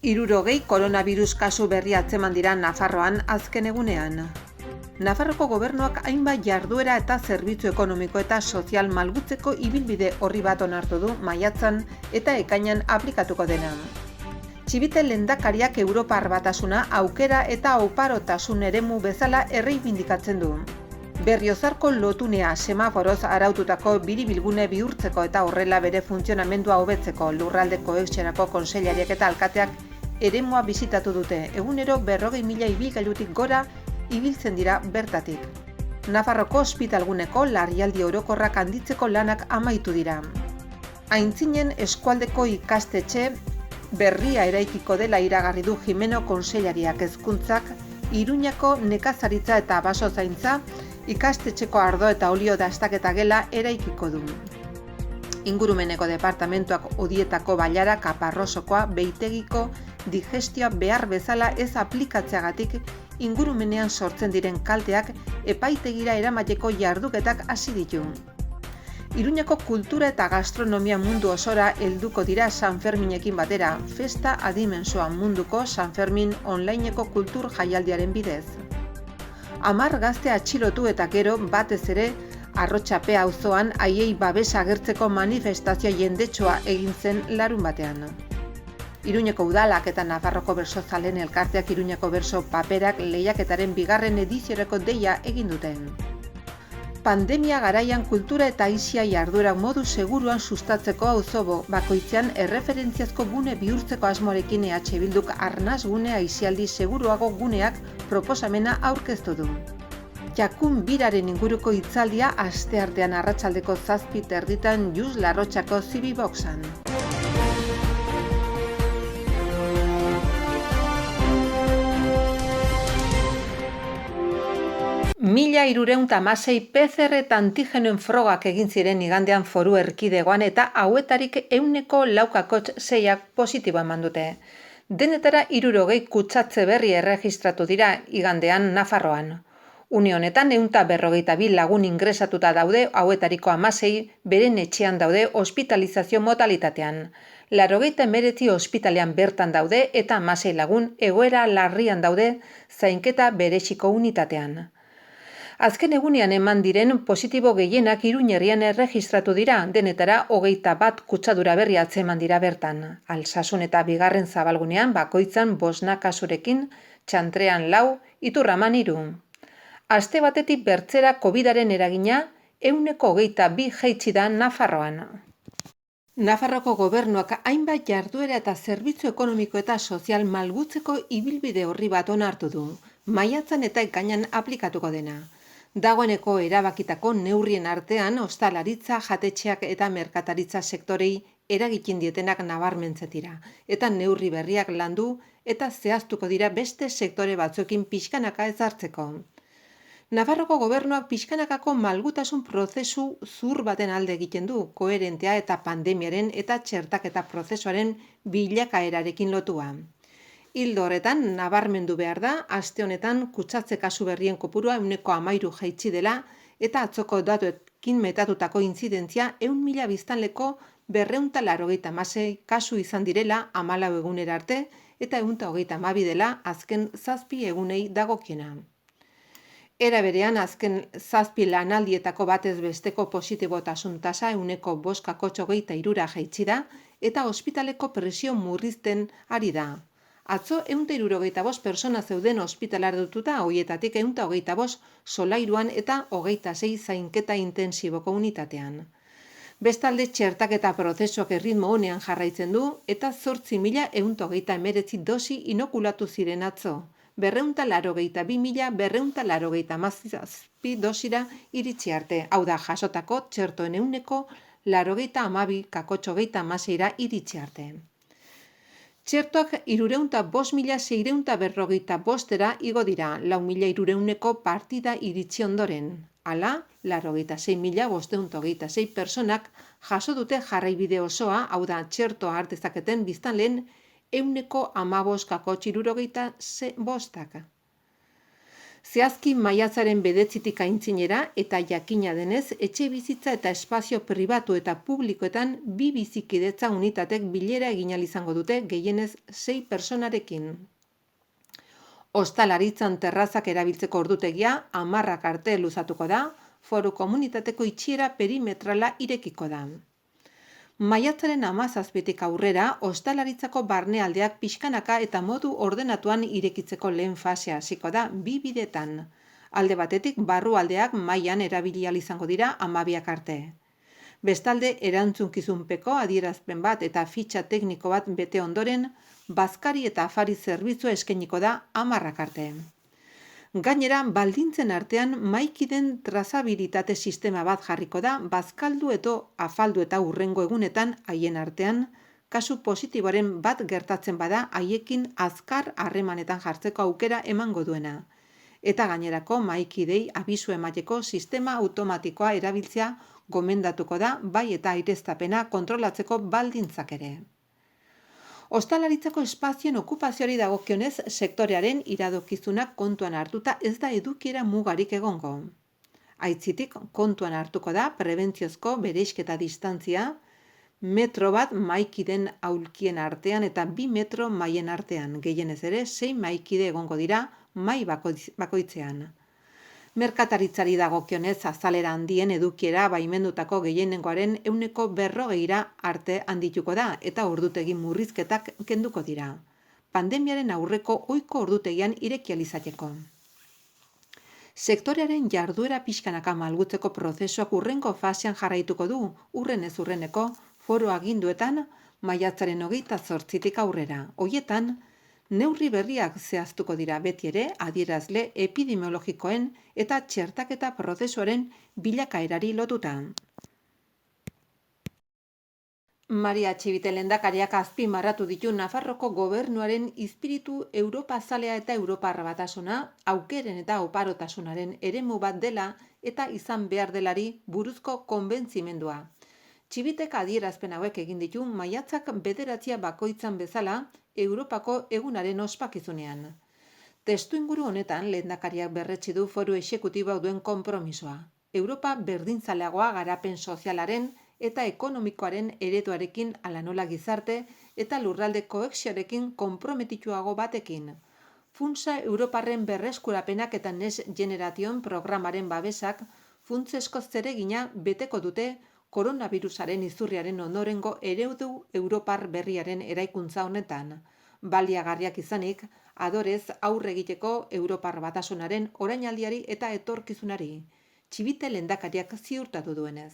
60 koronavirus kasu berri atzeman dira Nafarroan azken egunean. Nafarroko gobernuak hainbat jarduera eta zerbitzu ekonomiko eta sozial malgutzeko ibilbide orri bat onartu du maiatzan eta ekainean aplikatuko dena. Txibite lehendakariak Europar Batasuna aukera eta oparotasun eremu bezala erreibindikatzen du. Berriozarko lotunea semaforoz araututako biribilgune bihurtzeko eta horrela bere funtzionamendua hobetzeko lurralde kohesionako kontseilariak eta alkateak eremua bisitatu dute. Egunero 40.000 ibilgailutik gora ibiltzen dira bertatik. Nafarroko ospitalguneko larrialdi orokorrak handitzeko lanak amaitu dira. Aintzinen eskualdeko ikastetxe berria eraikiko dela iragarri du Jimeno kontseilariak. Hezkuntzak Iruñako nekazaritza eta basozaintza ikastetxeko ardo eta olio dastaketa gela eraikiko du. Ingurumeneko departamentuak Odietako bailara Kaparrosokoa beitegiko digestioa behar bezala ez aplikatzeagatik ingurumenean sortzen diren kalteak epaitegira eramateko jarduketak hasi ditu. Iruñako kultura eta gastronomia mundu osora helduko dira San Ferminekin batera, festa adimensoa munduko San Fermin onlineko kultur jaialdiaren bidez. 10 gazte atxilotu eta gero batez ere Arrotxape auzoan haiei babesa agertzeko manifestazio jendetsua egin zen larunbatean. Iruñeko udalak eta Nafarroko bersozaleen elkarteak Iruñeko berso paperak lehiaketaren 2. ediziorako deia egin duten. Pandemia garaian kultura eta aisia jarduera modu seguruan sustatzeko auzo bakoitzean erreferentziazko gune bihurtzeko asmorekin EH Bilduk arnaz gune aisialdi seguruago guneak proposamena aurkeztu du. Jakun biraren inguruko hitzaldia asteartean arratsaldeko 7:30 Jus Larrotxako Zibiboxan. Mila 316 PCR eta antigenoen frogak egin ziren igandean Foru Erkidegoan eta hauetarik 4,6 positibo eman dute. Denetara 60 kutsatze berri erregistratu dira igandean Nafarroan. Une honetan 142 lagun ingresatuta daude, hauetariko 16 beren etxean daude ospitalizazio modalitatean. 89 ospitalean bertan daude eta 16 lagun egoera larrian daude zainketa bereziko unitatean. Azken egunean eman diren positibo gehienak Iruñ herrian erregistratu dira, denetara 21 kutsadura berri atzeman dira bertan. Alsasun eta bigarren zabalgunean bakoitzan 5 kasurekin, Txantrean 4, Iturraman 3. Aste batetik bertzera Covidaren eragina 122 jaitsi da Nafarroan. Nafarroko gobernuak hainbat jarduera eta zerbitzu ekonomiko eta sozial malgutzeko ibilbide orri bat onartu du, maiatzan eta ekainean aplikatuko dena. Dagoeneko erabakitako neurrien artean ostalaritza, jatetxeak eta merkataritza sektorei eragiten dietenak nabarmentzetira, eta neurri berriak landu eta zehaztuko dira beste sektore batzuekin pixkanaka ezartzeko. Nafarroko gobernuak pixkanakako malgutasun prozesu zur baten alde egiten du, koherentea eta pandemiaren eta txertaketa prozesuaren bilakaerarekin lotua. Ildo horretan, nabarmendu behar da, aste honetan kutsatze kasu berrien kopurua 13 jaitsi dela eta atzoko datuekin metatutako intzidentzia 100.000 biztanleko 286 kasu izan direla 14 egunera arte eta 132 dela azken 7 egunei dagokiena. Era berean, azken 7 lanaldietako batez besteko positibotasun tasa 5,83 jaitsi da eta ospitaleko presio murrizten ari da. Atzo 165 persona zeuden ospitalaratuta, horietatik 125 solairuan eta 26 zainketa intensiboko unitatean. Bestalde txertaketa prozesuak erritmo honean jarraitzen du eta 8.139 dosi inokulatu ziren atzo. 282.287 dosira iritsi arte, hau da jasotako txertoen 92,82 iritsi arte. Txertoak 305.645 igo dira, 4.300 partida iritsi ondoren. Hala, 86.526 personak jaso dute jarraibide osoa, hau da txertoa hartezaketen biztanleen 115,75. Zehazki maiatzaren 9 aintzinera eta jakina denez, etxe bizitza eta espazio pribatu eta publikoetan 2 bizikidetza unitatek bilera egin ahal izango dute gehienez 6 pertsonarekin. Ostalaritzan terrazak erabiltzeko ordutegia 10 arte luzatuko da, foru komunitateko itxiera perimetrala irekiko da. Maiatzaren 17tik aurrera, ostalaritzako barnealdeak pixkanaka eta modu ordenatuan irekitzeko lehen fasea hasiko da 2 bidetan. Alde batetik barrualdeak mailan erabili ahal izango dira 12 arte. Bestalde, erantzunkizunpeko adierazpen bat eta fitxa tekniko bat bete ondoren, bazkari eta afari zerbitzua eskainiko da 10 arte. Gainera, baldintzen artean maikiden trazabilitate sistema bat jarriko da bazkaldu edo afaldu eta hurrengo egunetan haien artean, kasu positiboaren bat gertatzen bada haiekin azkar harremanetan jartzeko aukera emango duena. Eta gainerako maikidei abisu emateko sistema automatikoa erabiltzea gomendatuko da bai eta aireztapena kontrolatzeko baldintzak ere. Ostalaritzako espazioen okupazioari dagokionez, sektorearen iradokizunak kontuan hartuta ez da edukiera mugarik egongo. Aitzitik kontuan hartuko da prebentziozko bereizketa distantzia, metro bat maikiden aulkien artean eta 2 metro maien artean, gehienez ere 6 maikide egongo dira mai bakoitzean. Merkataritzari dagokionez azalera handien edukiera baimendutako gehienengoaren 40%ra arte handituko da eta ordutegi murrizketak kenduko dira. Pandemiaren aurreko ohiko ordutegian ireki ahal izateko. Sektorearen jarduera pixkanaka malgutzeko prozesuak hurrengo fasean jarraituko du, hurrenez hurreneko foru aginduetan maiatzaren 28tik aurrera. Horietan, neurri berriak zehaztuko dira beti ere adierazle epidemiologikoen eta txertaketa prozesuaren bilakaerari lotuta. Maria Txibite lehendakariak azpimarratu ditu Nafarroko gobernuaren izpiritu Europazalea eta Europar batasuna aukeren eta oparotasunaren eremu bat dela eta izan behar delari buruzko konbentzimendua. Txibitek adierazpen hauek egin ditu maiatzak 9 bakoitzan bezala Europako egunaren ospakizunean. Testuinguru honetan lehendakariak berretsi du foru exekutiboa duen konpromisoa. Europa berdintzaleagoa garapen sozialaren eta ekonomikoaren ereduarekin ala nola gizarte eta lurralde kohesioarekin konprometituago batekin. Funtsa Europarren berreskurapenak eta Next Generation programaren babesak funtsesko zeregina beteko dute koronavirusaren izurriaren ondorengo eredu Europar berriaren eraikuntza honetan. Baliagarriak izanik, adorez aurre egiteko Europar batasunaren orainaldiari eta etorkizunari. Txibite lehendakariak ziurtatu duenez.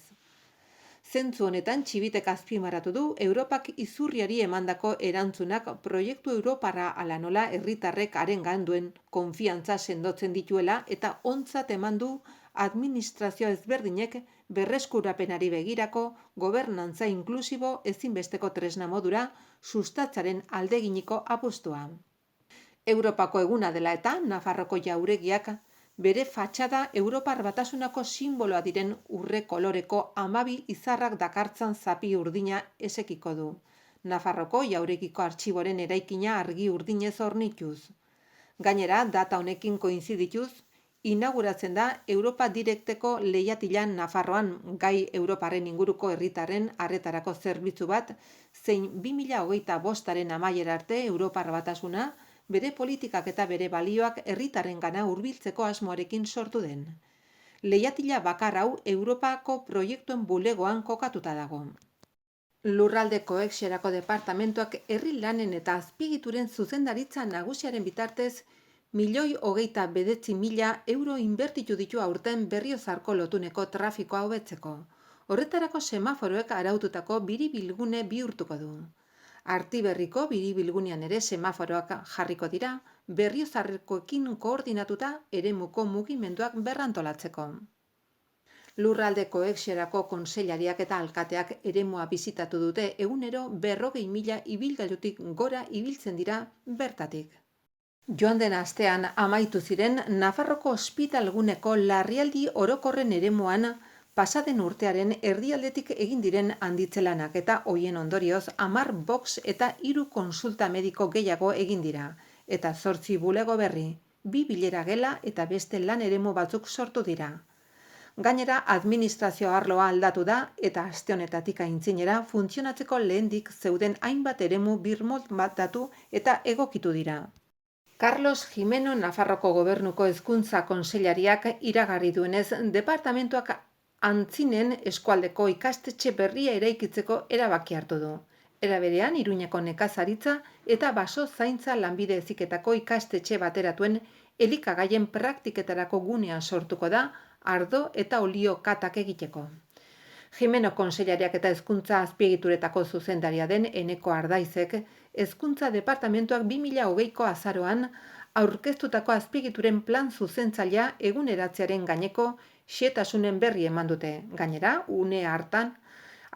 Zentzu honetan Txibitek azpimarratu du Europak izurriari emandako erantzunak proiektu Europarra ala nola herritarrek harengan duen konfiantza sendotzen dituela eta ontzat eman du administrazio ezberdinek berreskurapenari begirako gobernantza inklusibo ezinbesteko tresna modura sustatzaren aldeginiko apustua. Europako eguna dela eta Nafarroko jauregiak bere fatxada Europar batasunako simboloa diren urre koloreko 12 izarrak dakartzan zapi urdina esekiko du. Nafarroko jauregiko artxiboren eraikina argi urdinez hornituz. Gainera, data honekin koinzidituz, inauguratzen da Europa Direkteko lehiatilan Nafarroan gai Europarren inguruko herritarren arretarako zerbitzu bat, zein 2025aren amaiera arte Europar batasuna, bere politikak eta bere balioak herritarrengana hurbiltzeko asmoarekin sortu den. Lehiatila bakar hau Europako proiektuen bulegoan kokatuta dago. Lurralde kohexiorako departamentuak herri lanen eta azpigituren zuzendaritza nagusiaren bitartez 1.029.000 euro inbertitu ditu aurten Berriozarko lotuneko trafikoa hobetzeko. Horretarako semaforoek araututako biribilgune bihurtuko du. Artiberriko biribilgunean ere semaforoak jarriko dira, Berriozarkoekin koordinatuta eremuko mugimenduak berrantolatzeko. Lurralde kohexiorako kontseilariak eta alkateak eremua bizitatu dute egunero 40.000 ibilgailutik gora ibiltzen dira bertatik. Joan den astean amaitu ziren Nafarroko ospitalguneko larrialdi orokorren eremuan pasaden urtearen erdialdetik egin diren handitzelanak eta hoien ondorioz 10 box eta 3 kontsulta mediko gehiago egin dira, eta 8 bulego berri, 2 bilera gela eta beste lan eremu batzuk sortu dira. Gainera, administrazio arloa aldatu da eta aste honetatik aintzinera funtzionatzeko lehendik zeuden hainbat eremu birmoldatu eta egokitu dira. Carlos Jimeno Nafarroko Gobernuko Hezkuntza Kontseilariak iragarri duenez, departamentuak Antzinen eskualdeko ikastetxe berria eraikitzeko erabaki hartu du. Era berean, Iruñeko nekazaritza eta baso zaintza lanbide heziketako ikastetxe bateratuen elikagaien praktiketarako gunea sortuko da ardo eta olio katak egiteko. Jimeno Kontseilariak eta Hezkuntza Azpiegituretako zuzendaria den Eneko Ardaizek Hezkuntza Departamentuak 2020ko azaroan aurkeztutako azpiegituren plan zuzentzailea eguneratzearen gaineko xehetasunen berri eman dute. Gainera, une hartan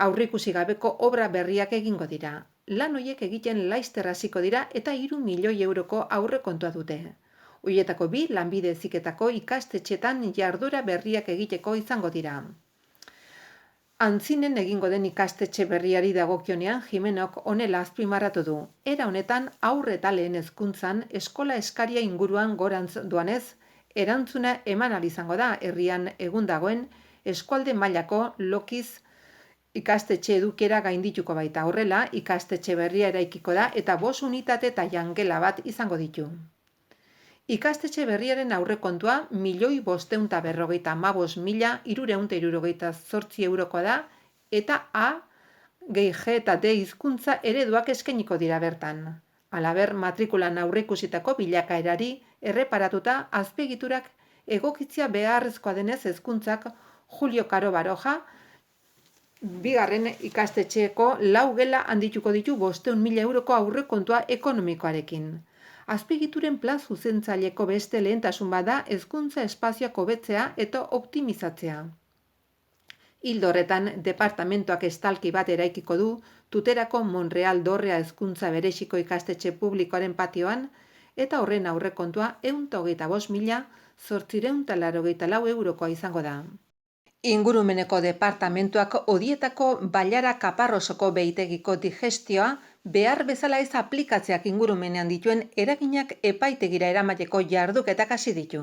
aurreikusi gabeko obra berriak egingo dira. Lan horiek egiten laizter hasiko dira eta 3 milioi euroko aurrekontua dute. Horietako 2 lanbide heziketako ikastetxetan jarduera berriak egiteko izango dira. Antzinen egingo den ikastetxe berriari dagokionean Jimenok honela azpimarratu du. Era honetan haur eta lehen hezkuntzan eskola eskaria inguruan gorantz doanez, erantzuna eman ahal izango da herrian egun dagoen eskualde mailako lokiz ikastetxe edukiera gaindituko baita. Horrela, ikastetxe berria eraikiko da eta 5 unitate eta jangela bat izango ditu. Ikastetxe berriaren aurrekontua 1.555.368 eurokoa da eta A, G, G eta D hizkuntza ereduak eskainiko dira bertan. Halaber, matrikulan aurreikusitako bilakaerari erreparatuta azpiegiturak egokitzia beharrezkoa denez hezkuntzak Julio Caro Baroja 2. ikastetxeeko 4 gela handituko ditu 500.000 euroko aurrekontua ekonomikoarekin. Azpiegituren plan zuzentzaileko beste lehentasun bada hezkuntza espazioak hobetzea eta optimizatzea. Ildo horretan, departamentuak estalki bat eraikiko du Tuterako Monreal Dorrea hezkuntza bereziko ikastetxe publikoaren patioan eta horren aurrekontua 125.884 eurokoa izango da. Ingurumeneko departamentuak Odietako Bailara Kaparrosoko behitegiko digestioa behar bezala ez aplikatzeak ingurumenean dituen eraginak epaitegira eramateko jarduketak hasi ditu.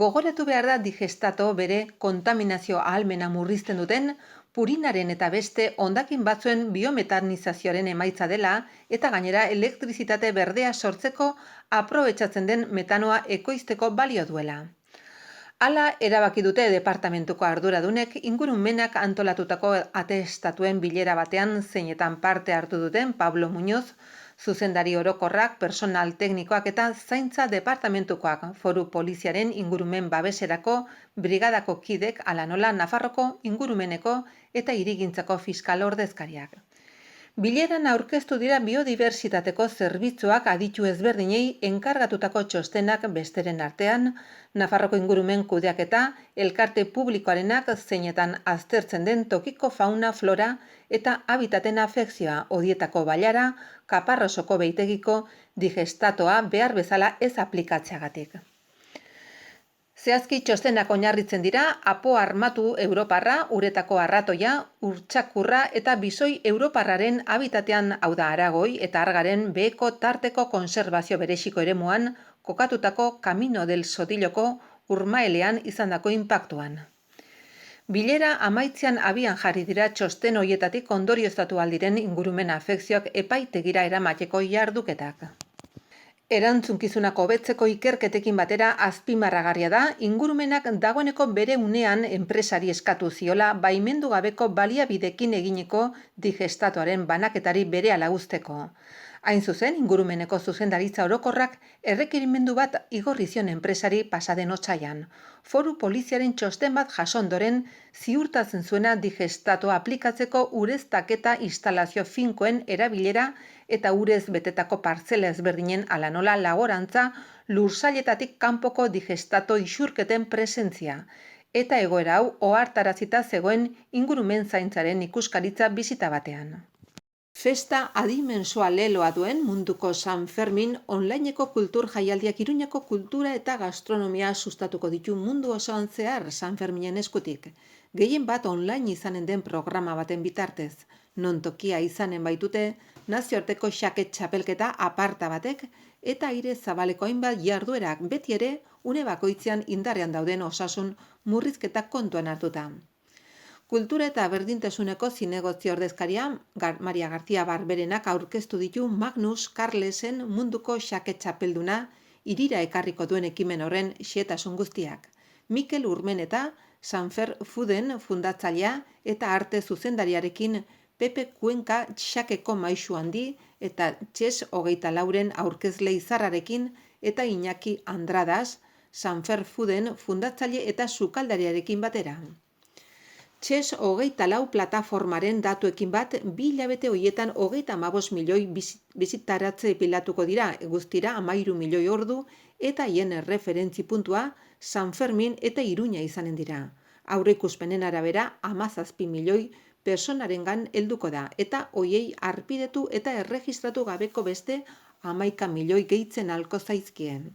Gogoratu behar da digestato bere kontaminazio ahalmena murrizten duten purinaren eta beste hondakin batzuen biometanizazioaren emaitza dela eta gainera elektrizitate berdea sortzeko aprobetxatzen den metanoa ekoizteko balio duela. Hala erabaki dute departamentuko arduradunek ingurumenak antolatutako atestatuen bilera batean zeinetan parte hartu duten Pablo Muñoz, zuzendari orokorrak, personal teknikoak eta zaintza departamentukoak, Foru Poliziaren ingurumen babeserako brigadako kidek hala nola Nafarroko ingurumeneko eta hirigintzako fiskal ordezkariak. Bileran aurkeztu dira biodibertsitateko zerbitzuak aditu ezberdinei enkargatutako txostenak besteren artean, Nafarroko ingurumen kudeaketa, elkarte publikoarenak zeinetan aztertzen den tokiko fauna flora eta habitaten afekzioa, Odietako Bailara, Kaparrosoko behitegiko digestatoa behar bezala ez aplikatzeagatik. Zehazki txostenak oinarritzen dira apo armatu europarra, uretako arratoia, urtsakurra eta bisoi europarraren habitatean hau da Aragoi eta Argaren beheko tarteko konserbazio bereziko eremuan kokatutako Camino del Sotilloko urmaelean izandako inpaktuan. Bilera amaitzean abian jarri dira txosten horietatik ondorioztatu aldiren ingurumen afekzioak epaitegira eramateko jarduketak. Erantzunkizunak hobetzeko ikerketekin batera azpimarragarria da ingurumenak dagoeneko bere unean enpresari eskatu ziola baimendu gabeko baliabidekin eginiko digestatoaren banaketari berehala uzteko. Hain zuzen, ingurumeneko zuzendaritza orokorrak errekerimendu bat igorri zion enpresari pasaden otsailean. Foru Poliziaren txosten bat jaso ondoren ziurtatzen zuena digestatoa aplikatzeko ureztaketa instalazio finkoen erabilera eta urez betetako partzela ezberdinen hala nola laborantza lursailetatik kanpoko digestato isurketen presentzia. Eta egoera hau ohartarazita zegoen ingurumen zaintzaren ikuskaritza bisita batean. Festa adimensoa leloa duen munduko San Fermin onlineko kultur jaialdiak Iruñeko kultura eta gastronomia sustatuko ditu mundu osoan zehar San Ferminen eskutik. Gehien bat online izanen den programa baten bitartez, non tokia izanen baitute nazioarteko xake txapelketa aparta batek eta aire zabaleko hainbat jarduerak beti ere une bakoitzean indarrean dauden osasun murrizketak kontuan hartuta. Kultura eta berdintasuneko zinegotzi ordezkaria Maria García Barberenak aurkeztu ditu Magnus Carlsen munduko xake txapelduna hirira ekarriko duen ekimen horren xehetasun guztiak. Mikel Urmeneta, Sanfer Fooden fundatzailea eta arte zuzendariarekin Pepe Cuenca xakeko maisu handi eta Txes 24ren aurkezle izarrarekin eta Iñaki Andradas, Sanfer Fooden fundatzaile eta sukaldariarekin batera. Txes 24 plataformaren datuekin bat, 2 hilabete horietan 35 milioi bizitaratze pilatuko dira, guztira 13 milioi ordu, eta hien referentzi puntua San Fermin eta Iruña izanen dira. Aurreikuspenen arabera 17 milioi personarengan helduko da, eta hoiei harpidetu eta erregistratu gabeko beste 11 milioi gehitzen ahalko zaizkien.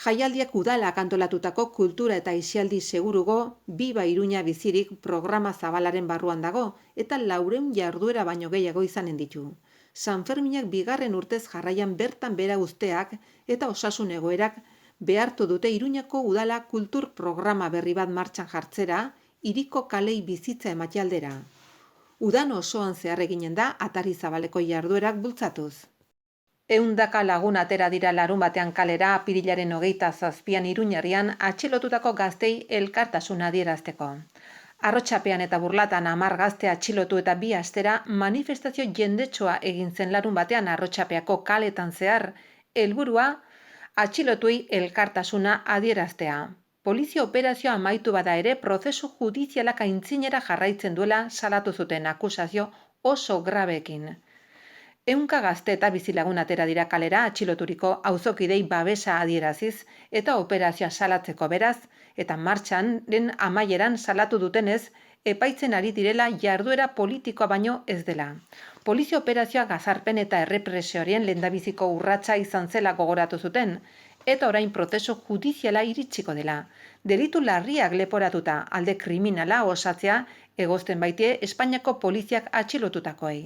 Jaialdiak udalak antolatutako kultura eta aisialdi segurugo Biba Iruña bizirik programa zabalaren barruan dago eta 400 jarduera baino gehiago izanen ditu. San Ferminak 2. urtez jarraian bertan bera uzteak eta osasun egoerak behartu dute Iruñako udala kultur programa berri bat martxan jartzera, hiriko kalei bizitza ematea aldera. Udan osoan zehar eginen da atari zabaleko jarduerak bultzatuz. 100 lagun atera dira larunbatean kalera apirilaren 27an Iruñerrian atxilotutako gaztei elkartasuna adierazteko. Arrotxapean eta Burlatan 10 gazte atxilotu eta 2 astera manifestazio jendetxoa egin zen larunbatean Arrotxapeako kaletan zehar, helburua atxilotuei elkartasuna adieraztea. Polizia operazioa amaitu bada ere prozesu judizialak aintzinera jarraitzen duela salatu zuten akusazio oso grabeekin. 100 gazte eta bizilagun atera dira kalera atxiloturiko auzokidei babesa adieraziz eta operazioa salatzeko beraz, eta martxaren amaieran salatu dutenez, epaitzen ari direla jarduera politikoa baino ez dela. Polizia operazioa gazarpen eta errepresioaren lehendabiziko urratsa izan zela gogoratu zuten, eta orain prozesu judiziala iritsiko dela. Delitu larriak leporatuta alde kriminala osatzea egozten baitie Espainiako poliziak atxilotutakoei.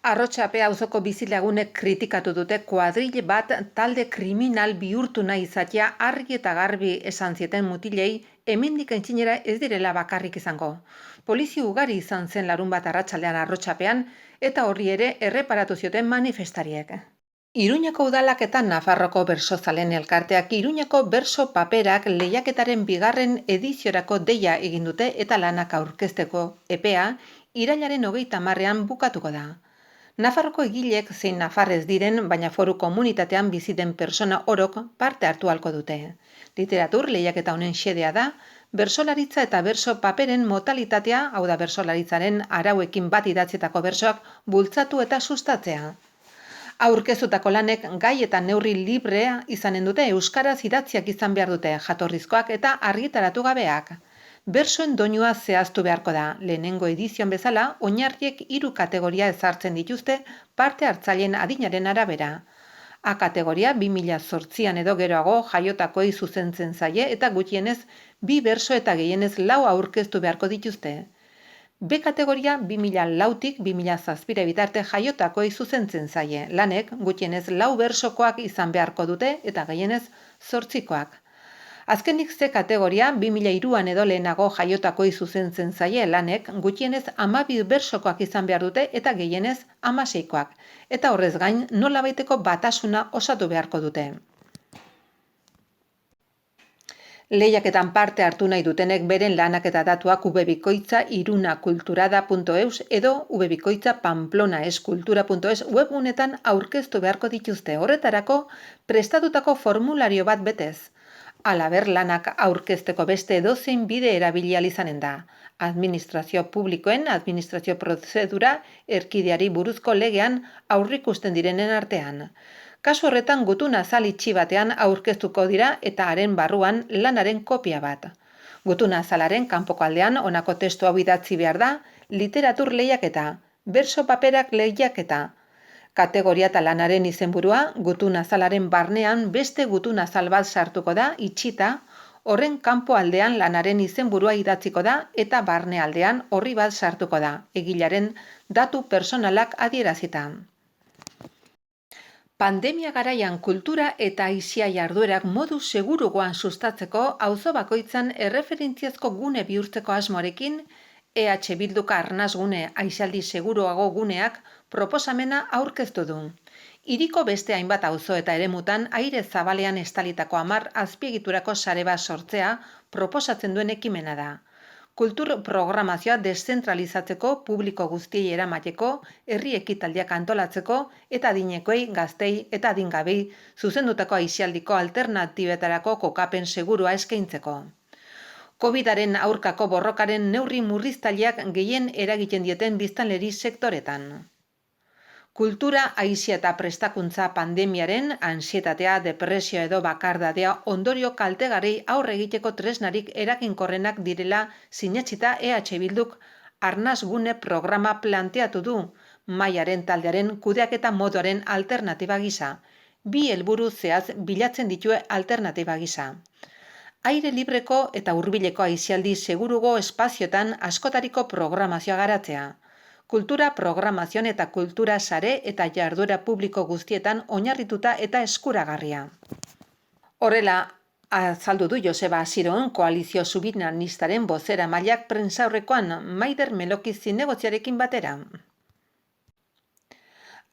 Arrotxape auzoko bizilagunek kritikatu dute kuadrile bat talde kriminal bihurtu nahi izatea argi eta garbi esan zieten mutilei hemendik aintzinera ez direla bakarrik izango. Polizia ugari izan zen larunbat arratsaldean Arrotxapean eta horri ere erreparatu zioten manifestariek. Iruñako udalak eta Nafarroko bersozalen elkarteak Iruñako berso paperak lehiaketaren 2. ediziorako deia egin dute eta lanak aurkezteko epea irailaren 30ean bukatuko da. Nafarroko egilek zein nafarrez diren, baina foru komunitatean bizi den persona orok parte hartu ahalko dute. Literatur lehiaketa honen xedea da, bersolaritza eta berso paperen modalitatea, hau da bersolaritzaren arauekin bat idatzietako bersoak bultzatu eta sustatzea. Aurkeztutako lanek gai eta neurri librea izanen dute, euskaraz idatziak izan behar dute, jatorrizkoak eta argitaratu gabeak. Bersoen doinua zehaztu beharko da. Lehenengo edizioan bezala, oinarriek 3 kategoria ezartzen dituzte parte hartzaileen adinaren arabera. A kategoria 2008an edo geroago jaiotakoei zuzentzen zaie eta gutxienez 2 berso eta gehienez 4 aurkeztu beharko dituzte. B kategoria 2004tik 2007 bitarte jaiotakoei zuzentzen zaie. Lanek gutxienez 4 bersokoak izan beharko dute eta gehienez 8koak. Azkenik Z kategoria 2003an edo lehenago jaiotakoei zuzentzen zaie lanek gutxienez 12 bersokoak izan behar dute eta gehienez 16koak. Eta horrez gain nolabaiteko batasuna osatu beharko dute. Lehiaketan parte hartu nahi dutenek beren lanak eta datuak ubebikoitza irunakulturada.eus edo ubebikoitza pamplonaeskultura.es webgunetan aurkeztu beharko dituzte. Horretarako prestatutako formulario bat betez. Halaber lanak aurkezteko beste edozein bide erabili ahal izanen da. Administrazio publikoen administrazio prozedura erkideari buruzko legean aurrikusten direnen artean. Kasu horretan gutun azal itxi batean aurkeztuko dira eta haren barruan lanaren kopia bat. Gutun azalaren kanpoko aldean honako testu hau idatzi behar da, literatur lehiaketa, Berso paperak lehiaketa. Kategoria eta lanaren izenburua, gutun azalaren barnean beste gutun azal bat sartuko da, itxita, horren kanpo aldean lanaren izenburua idatziko da eta barne aldean orri bat sartuko da, egilaren datu personalak adierazita. Pandemia garaian kultura eta aisia jarduerak modu segurugoan sustatzeko auzo bakoitzan erreferentziazko gune bihurtzeko asmoarekin EH Bilduk arnasgune aisialdi seguruago guneak proposamena aurkeztu du. Hiriko beste hainbat auzo eta eremutan aire zabalean estalitako 10 azpiegiturako sare bat sortzea proposatzen duen ekimena da. Kultur programazioa deszentralizatzeko, publiko guztiei eramateko, herri ekitaldiak antolatzeko eta adinekoei, gaztei eta adingabei zuzendutako aisialdiko alternatibetarako kokapen segurua eskaintzeko. Covidaren aurkako borrokaren neurri murriztaileak gehien eragiten dieten biztanleri sektoretan. Kultura, aisia eta prestakuntza pandemiaren, ansietatea, depresioa edo bakardadea ondorio kaltegarri aurre egiteko tresnarik eraginkorrenak direla sinetsita EH Bilduk arnasgune programa planteatu du, mahaiaren taldearen kudeaketa moduaren alternatiba gisa. 2 helburu zehatz bilatzen ditue alternatiba gisa. Aire libreko eta hurbileko aisialdi segurugo espazioetan askotariko programazioa garatzea. Kultura programazioan eta kultura sare eta jarduera publiko guztietan oinarrituta eta eskuragarria. Horrela, azaldu du Joseba Asiron, koalizio subinanistaren bozera mailak prentsaurrekoan Maider Meloki zinegotziarekin batera.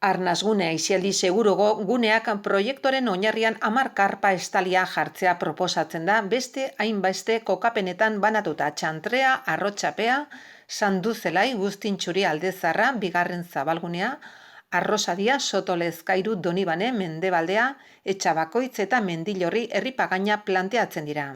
Arnasgune aisialdi segurugo guneak proiektoren oinarrian 10 karpa estalia jartzea proposatzen da beste hainbeste kokapenetan banatuta Txantrea, Arrotxapea, Sanduzelai, Guztintxuri Aldezarra, bigarren zabalgunea, Arrosadia, Sotolezkairu, Donibane, Mendebaldea, Etxabakoitz eta Mendillorri herripagaina planteatzen dira.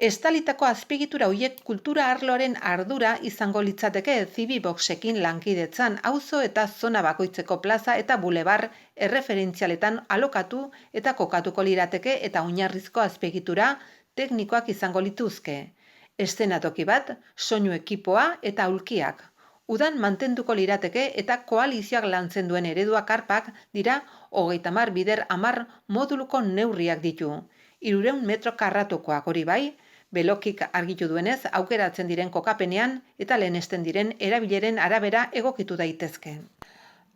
Estalitako azpiegitura horiek kultura arloaren ardura izango litzateke Zibiboxekin lankidetzan auzo eta zona bakoitzeko plaza eta bulebar erreferentzialetan alokatu eta kokatuko lirateke eta oinarrizko azpiegitura teknikoak izango lituzke. Eszenatoki bat, soinu ekipoa eta aulkiak. Udan mantenduko lirateke eta koalizioak lantzen duen eredua karpak dira 30 bider 10 moduluko neurriak ditu. 300 metro karratukoak hori bai, Belokik argitu duenez aukeratzen diren kokapenean eta lehenesten diren erabileren arabera egokitu daitezke.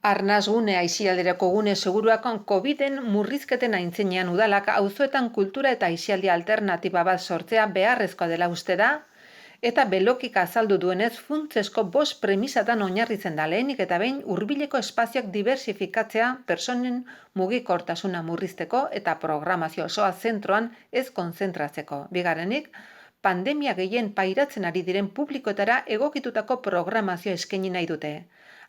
Arnasgune aisialdirako gune seguruak Coviden murrizketen aintzinean udalak auzoetan kultura eta aisialdi alternatiba bat sortzea beharrezkoa dela uste da, eta Belokik azaldu duenez funtsezko 5 premisatan oinarritzen da lehenik eta behin hurbileko espazioak diversifikatzea pertsonen mugikortasuna murrizteko eta programazio osoa zentroan ez konzentratzeko. Bigarrenik, pandemia gehien pairatzen ari diren publikoetara egokitutako programazio eskaini nahi dute.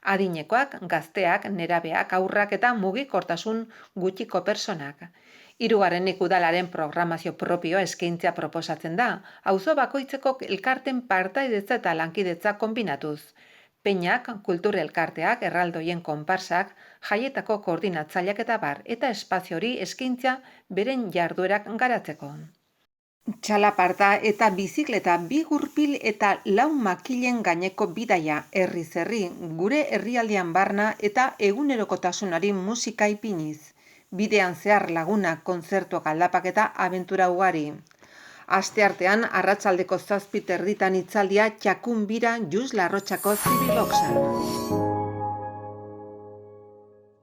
Adinekoak, gazteak, nerabeak, haurrak eta mugikortasun gutxiko pertsonak. Hirugarrenik udalaren programazio propioa eskaintzea proposatzen da, auzo bakoitzeko elkarten partaidetza eta lankidetza kombinatuz. Peinak, kultur elkarteak, erraldoien konparsak, jaietako koordinatzaileak eta bar, eta espazio hori eskaintzea beren jarduerak garatzeko. Txalaparta eta bizikleta 2 gurpil eta 4 makilen gaineko bidaia herriz herri, gure herrialdean barna eta egunerokotasunari musika ipiniz. Bidean zehar lagunak, kontzertuak, aldapak eta abentura ugari. Asteartean, arratsaldeko 7:30 itzaldia Txakun bira Jus Larrotxako Zibiboxan.